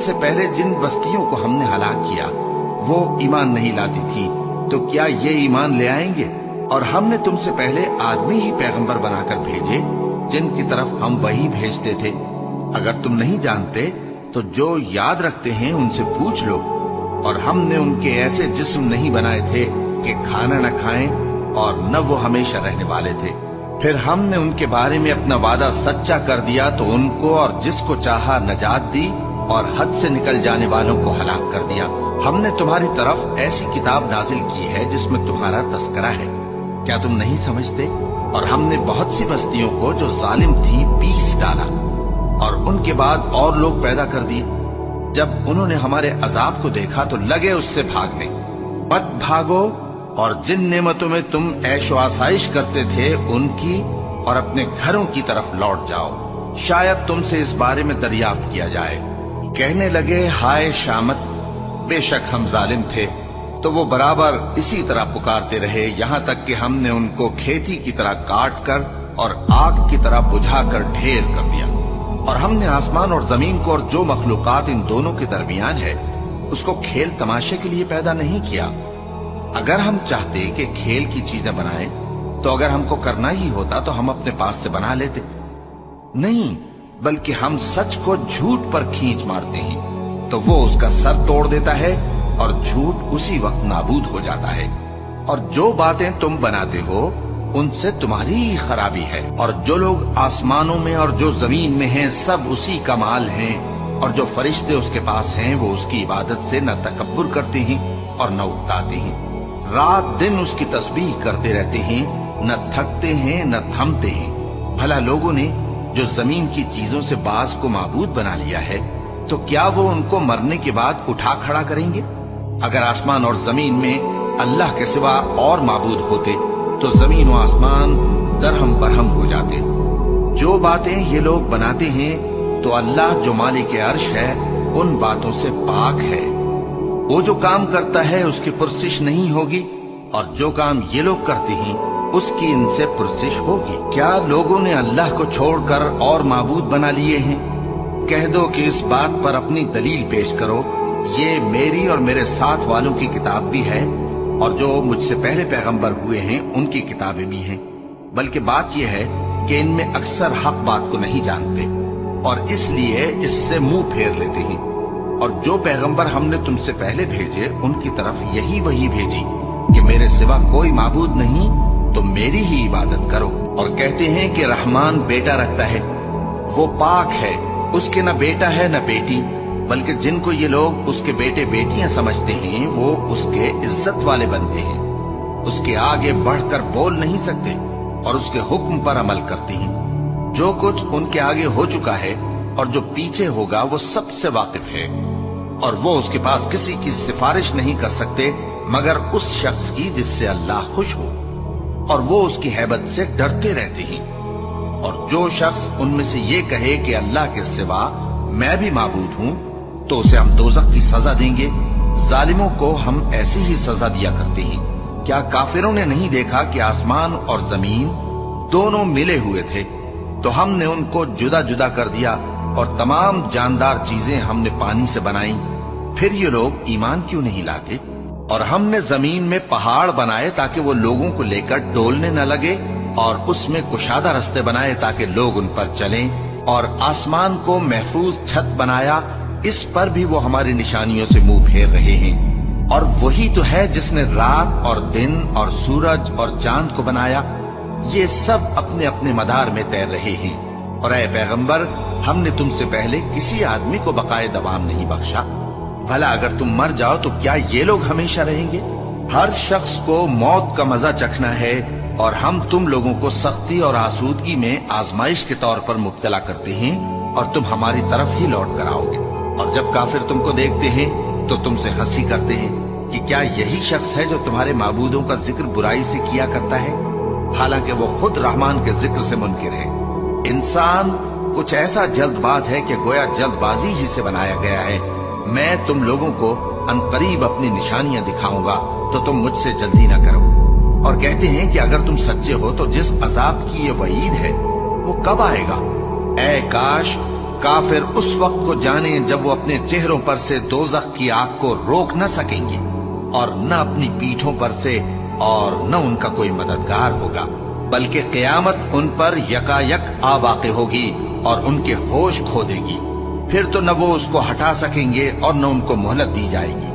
से पहले जिन बस्तियों को हमने हलाक किया वो ईमान नहीं लाती थी, तो क्या ये ईमान ले आएंगे? और हमने तुमसे पहले आदमी ही पैगंबर बनाकर भेजे जिनकी तरफ हम वही भेजते थे। अगर तुम नहीं जानते तो जो याद रखते हैं उनसे पूछ लो। और हमने उनके ऐसे जिस्म नहीं बनाए थे कि खाना न खाएं और न वो हमेशा रहने वाले थे। फिर हमने उनके बारे में अपना वादा सच्चा कर दिया तो उनको और जिसको चाहा नजात दी और हद से निकल जाने वालों को हलाक कर दिया। हमने तुम्हारी तरफ ऐसी किताब नाजिल की है जिसमें तुम्हारा तस्करा है, क्या तुम नहीं समझते? और हमने बहुत सी बस्तियों को जो जालिम थी पीस डाला और उनके बाद और लोग पैदा कर दिए। जब उन्होंने हमारे अजाब को देखा तो लगे उससे भागने। मत भागो और जिन नेमतों में तुम ऐशो आसाइश करते थे उनकी और अपने घरों की तरफ लौट जाओ, शायद तुमसे इस बारे में दरियाफ्त किया जाए। कहने लगे, हाय शामत, बेशक हम जालिम थे। तो वो बराबर इसी तरह पुकारते रहे यहां तक कि हमने उनको खेती की तरह काट कर और आग की तरह बुझाकर ढेर कर दिया। और हमने आसमान और जमीन को और जो मखलूकात इन दोनों के दरमियान है उसको खेल तमाशे के लिए पैदा नहीं किया। अगर हम चाहते कि खेल की चीजें बनाएं तो अगर हमको करना ही होता तो हम अपने पास से बना लेते। नहीं, बल्कि हम सच को झूठ पर खींच मारते हैं तो वो उसका सर तोड़ देता है और झूठ उसी वक्त नाबूद हो जाता है। और जो बातें तुम बनाते हो उनसे तुम्हारी ही खराबी है। और जो लोग आसमानों में और जो जमीन में हैं सब उसी का माल हैं। और जो फरिश्ते उसके पास हैं वो उसकी इबादत से न तकब्बुर करते हैं और न उकताते हैं। रात दिन उसकी तस्बीह करते रहते हैं, न थकते हैं न थमते हैं। भला लोगों ने जो जमीन की चीजों से बाज को माबूद बना लिया है तो क्या वो उनको मरने के बाद उठा खड़ा करेंगे? अगर आसमान और जमीन में अल्लाह के सिवा और माबूद होते तो जमीन और आसमान दरहम बरहम हो जाते। जो बातें ये लोग बनाते हैं तो अल्लाह जो मालिक अर्श है उन बातों से पाक है। वो जो काम करता है उसकी पुरसिश नहीं होगी और जो काम ये लोग करते हैं उसकी इनसे पुरसिश होगी। क्या लोगों ने अल्लाह को छोड़कर और माबूद बना लिए हैं? कह दो कि इस बात पर अपनी दलील पेश करो, ये मेरी और मेरे साथ वालों की किताब भी है और जो मुझसे पहले पैगंबर हुए हैं उनकी किताबें भी हैं। बल्कि बात यह है कि इनमें अक्सर हक बात को नहीं जानते और इसलिए इससे मुंह फेर लेते हैं। और जो पैगंबर हमने तुमसे पहले भेजे उनकी तरफ यही वही भेजी कि मेरे सिवा कोई माबूद नहीं तो मेरी ही इबादत करो। और कहते हैं कि रहमान बेटा रखता है, वो पाक है, उसके न बेटा है न बेटी, बल्कि जिनको ये लोग उसके बेटे बेटियां समझते हैं वो उसके इज्जत वाले बनते हैं। उसके आगे बढ़कर बोल नहीं सकते और उसके हुक्म पर अमल करते हैं। जो कुछ उनके आगे हो चुका है और जो पीछे होगा वो सबसे वाकिफ है। और वो उसके पास किसी की सिफारिश नहीं कर सकते मगर उस शख्स की जिससे अल्लाह खुश हो, और वो उसकी हैबत से डरते रहते हैं। और जो शख्स उनमें से ये कहे कि अल्लाह के सिवा मैं भी माबूद हूं तो उसे हम दोज़ख की सजा देंगे। जालिमों को हम ऐसी ही सजा दिया करते हैं। क्या काफिरों ने नहीं देखा कि आसमान और जमीन दोनों मिले हुए थे तो हमने उनको जुदा जुदा कर दिया और तमाम जानदार चीजें हमने पानी से बनाई। फिर ये लोग ईमान क्यों नहीं लाते? और हमने जमीन में पहाड़ बनाए ताकि वो लोगों को लेकर डोलने न लगे और उसमें कुशादा रास्ते बनाए ताकि लोग उन पर चलें। और आसमान को महफूज छत बनाया, इस पर भी वो हमारी निशानियों से मुंह फेर रहे हैं। और वही तो है जिसने रात और दिन और सूरज और चांद को बनाया। ये सब अपने अपने मदार में तैर रहे हैं। और ऐ पैगंबर, हमने तुमसे पहले किसी आदमी को बकाए दवाम नहीं बख्शा। भला अगर तुम मर जाओ तो क्या ये लोग हमेशा रहेंगे? हर शख्स को मौत का मजा चखना है और हम तुम लोगों को सख्ती और आसूदगी में आजमाइश के तौर पर मुब्तला करते हैं और तुम हमारी तरफ ही लौट कर आओगे। और जब काफिर तुमको देखते हैं तो तुमसे हंसी करते हैं कि क्या यही शख्स है जो तुम्हारे माबूदों का जिक्र बुराई से किया करता है, हालांकि वो खुद रहमान के जिक्र से मुनकिर है। इंसान कुछ ऐसा जल्दबाज है कि गोया जल्दबाजी ही से बनाया गया है। मैं तुम लोगों को अनकरीब अपनी निशानियां दिखाऊंगा तो तुम मुझसे जल्दी न करो। और कहते हैं कि अगर तुम सच्चे हो तो जिस अजाब की ये वईद है वो कब आएगा? ऐ काश काफिर उस वक्त को जाने जब वो अपने चेहरों पर से दोजख की आग को रोक न सकेंगे और न अपनी पीठों पर से और न उनका कोई मददगार होगा, बल्कि क़यामत उन पर यकायक आ वाक़े होगी और उनके होश खो देगी। फिर तो न वो उसको हटा सकेंगे और न उनको मोहलत दी जाएगी।